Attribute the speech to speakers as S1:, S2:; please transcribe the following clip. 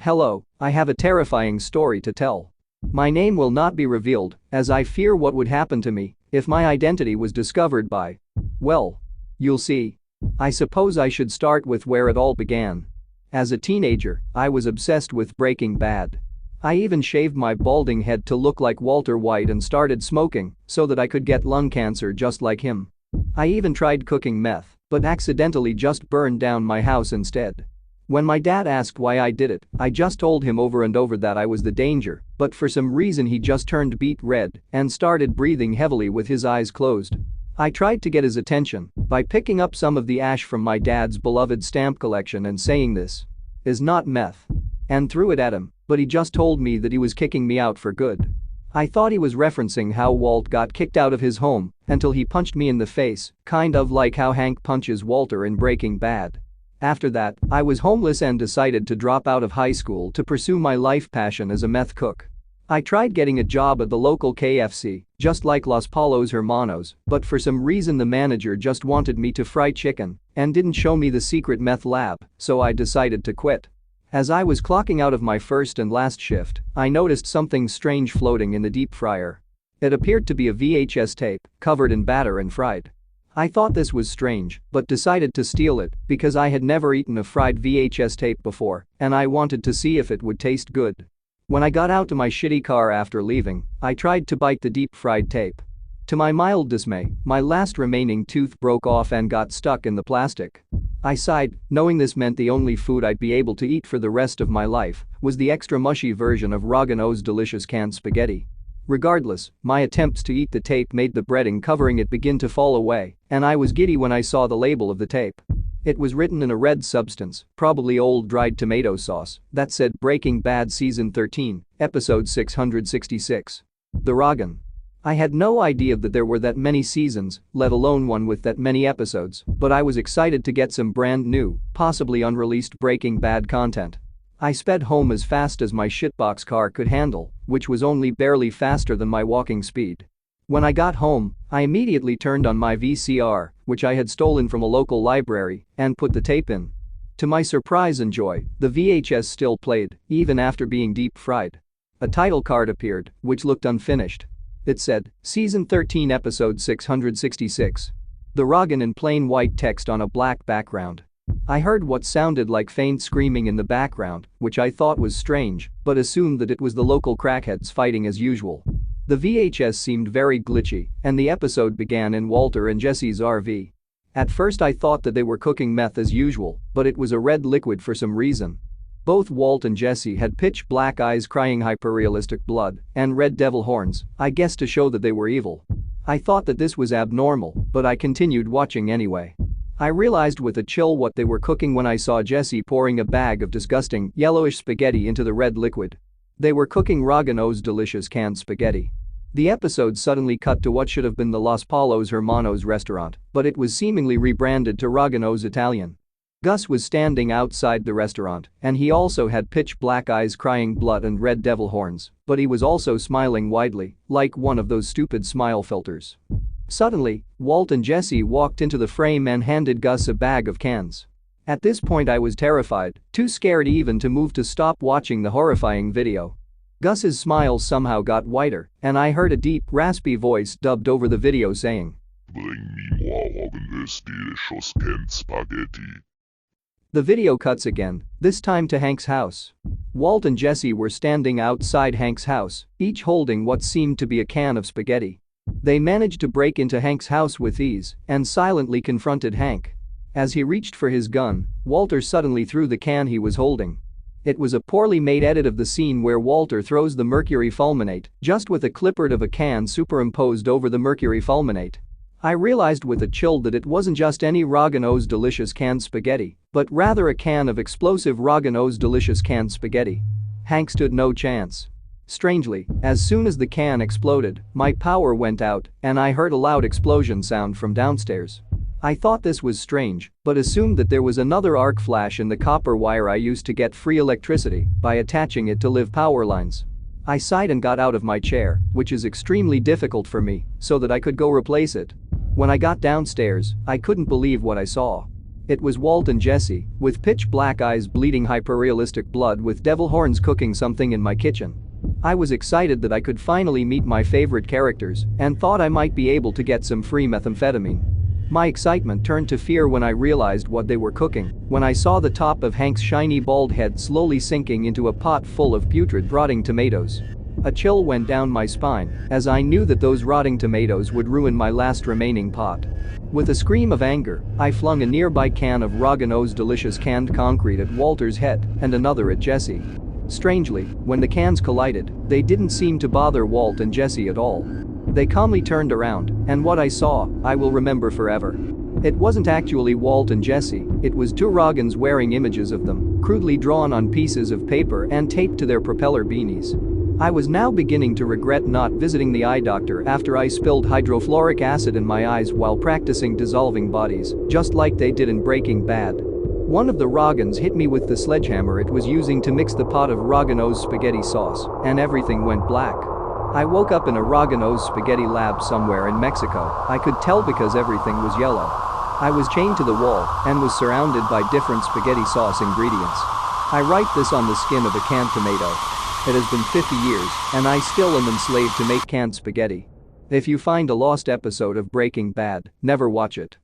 S1: Hello, I have a terrifying story to tell. My name will not be revealed, as I fear what would happen to me if my identity was discovered by. Well, you'll see. I suppose I should start with where it all began. As a teenager, I was obsessed with Breaking Bad. I even shaved my balding head to look like Walter White and started smoking so that I could get lung cancer just like him. I even tried cooking meth, but accidentally just burned down my house instead. When my dad asked why I did it, I just told him over and over that I was the danger, but for some reason he just turned beet red and started breathing heavily with his eyes closed. I tried to get his attention by picking up some of the ash from my dad's beloved stamp collection and saying this is not meth, and threw it at him, but he just told me that he was kicking me out for good. I thought he was referencing how Walt got kicked out of his home until he punched me in the face, kind of like how Hank punches Walter in Breaking Bad. After that, I was homeless and decided to drop out of high school to pursue my life passion as a meth cook. I tried getting a job at the local KFC, just like Los Palos Hermanos, but for some reason the manager just wanted me to fry chicken and didn't show me the secret meth lab, so I decided to quit. As I was clocking out of my first and last shift, I noticed something strange floating in the deep fryer. It appeared to be a VHS tape covered in batter and fried. I thought this was strange, but decided to steal it because I had never eaten a fried VHS tape before and I wanted to see if it would taste good. When I got out to my shitty car after leaving, I tried to bite the deep-fried tape. To my mild dismay, my last remaining tooth broke off and got stuck in the plastic. I sighed, knowing this meant the only food I'd be able to eat for the rest of my life was the extra mushy version of Rogano's delicious canned spaghetti. Regardless, my attempts to eat the tape made the breading covering it begin to fall away, and I was giddy when I saw the label of the tape. It was written in a red substance, probably old dried tomato sauce, that said Breaking Bad Season 13, Episode 666. The Rogan. I had no idea that there were that many seasons, let alone one with that many episodes, but I was excited to get some brand new, possibly unreleased Breaking Bad content. I sped home as fast as my shitbox car could handle, which was only barely faster than my walking speed. When I got home, I immediately turned on my VCR, which I had stolen from a local library, and put the tape in. To my surprise and joy, the VHS still played, even after being deep-fried. A title card appeared, which looked unfinished. It said, Season 13 Episode 666. The Rogan in plain white text on a black background. I heard what sounded like faint screaming in the background, which I thought was strange, but assumed that it was the local crackheads fighting as usual. The VHS seemed very glitchy, and the episode began in Walter and Jesse's RV. At first I thought that they were cooking meth as usual, but it was a red liquid for some reason. Both Walt and Jesse had pitch black eyes crying hyperrealistic blood and red devil horns, I guess to show that they were evil. I thought that this was abnormal, but I continued watching anyway. I realized with a chill what they were cooking when I saw Jesse pouring a bag of disgusting, yellowish spaghetti into the red liquid. They were cooking Rogano's delicious canned spaghetti. The episode suddenly cut to what should have been the Los Palos Hermanos restaurant, but it was seemingly rebranded to Rogano's Italian. Gus was standing outside the restaurant, and he also had pitch black eyes crying blood and red devil horns, but he was also smiling widely, like one of those stupid smile filters. Suddenly, Walt and Jesse walked into the frame and handed Gus a bag of cans. At this point I was terrified, too scared even to move to stop watching the horrifying video. Gus's smile somehow got whiter, and I heard a deep, raspy voice dubbed over the video saying,
S2: "Bring me more of this delicious canned spaghetti."
S1: The video cuts again, this time to Hank's house. Walt and Jesse were standing outside Hank's house, each holding what seemed to be a can of spaghetti. They managed to break into Hank's house with ease and silently confronted Hank. As he reached for his gun, Walter suddenly threw the can he was holding. It was a poorly made edit of the scene where Walter throws the mercury fulminate, just with a clipboard of a can superimposed over the mercury fulminate. I realized with a chill that it wasn't just any Rogano's delicious canned spaghetti, but rather a can of explosive Rogano's delicious canned spaghetti. Hank stood no chance. Strangely, as soon as the can exploded, my power went out and I heard a loud explosion sound from downstairs. I thought this was strange, but assumed that there was another arc flash in the copper wire I used to get free electricity by attaching it to live power lines. I sighed and got out of my chair, which is extremely difficult for me, so that I could go replace it. When I got downstairs, I couldn't believe what I saw. It was Walt and Jesse, with pitch black eyes bleeding hyperrealistic blood with devil horns cooking something in my kitchen. I was excited that I could finally meet my favorite characters and thought I might be able to get some free methamphetamine. My excitement turned to fear when I realized what they were cooking, when I saw the top of Hank's shiny bald head slowly sinking into a pot full of putrid rotting tomatoes. A chill went down my spine as I knew that those rotting tomatoes would ruin my last remaining pot. With a scream of anger, I flung a nearby can of Rogano's delicious canned concrete at Walter's head and another at Jesse. Strangely, when the cans collided, they didn't seem to bother Walt and Jesse at all. They calmly turned around, and what I saw, I will remember forever. It wasn't actually Walt and Jesse, it was two Rogans wearing images of them, crudely drawn on pieces of paper and taped to their propeller beanies. I was now beginning to regret not visiting the eye doctor after I spilled hydrofluoric acid in my eyes while practicing dissolving bodies, just like they did in Breaking Bad. One of the Rogans hit me with the sledgehammer it was using to mix the pot of Rogano's spaghetti sauce, and everything went black. I woke up in a Rogano's spaghetti lab somewhere in Mexico, I could tell because everything was yellow. I was chained to the wall and was surrounded by different spaghetti sauce ingredients. I write this on the skin of a canned tomato. It has been 50 years, and I still am enslaved to make canned spaghetti. If you find a lost episode of Breaking Bad, never watch it.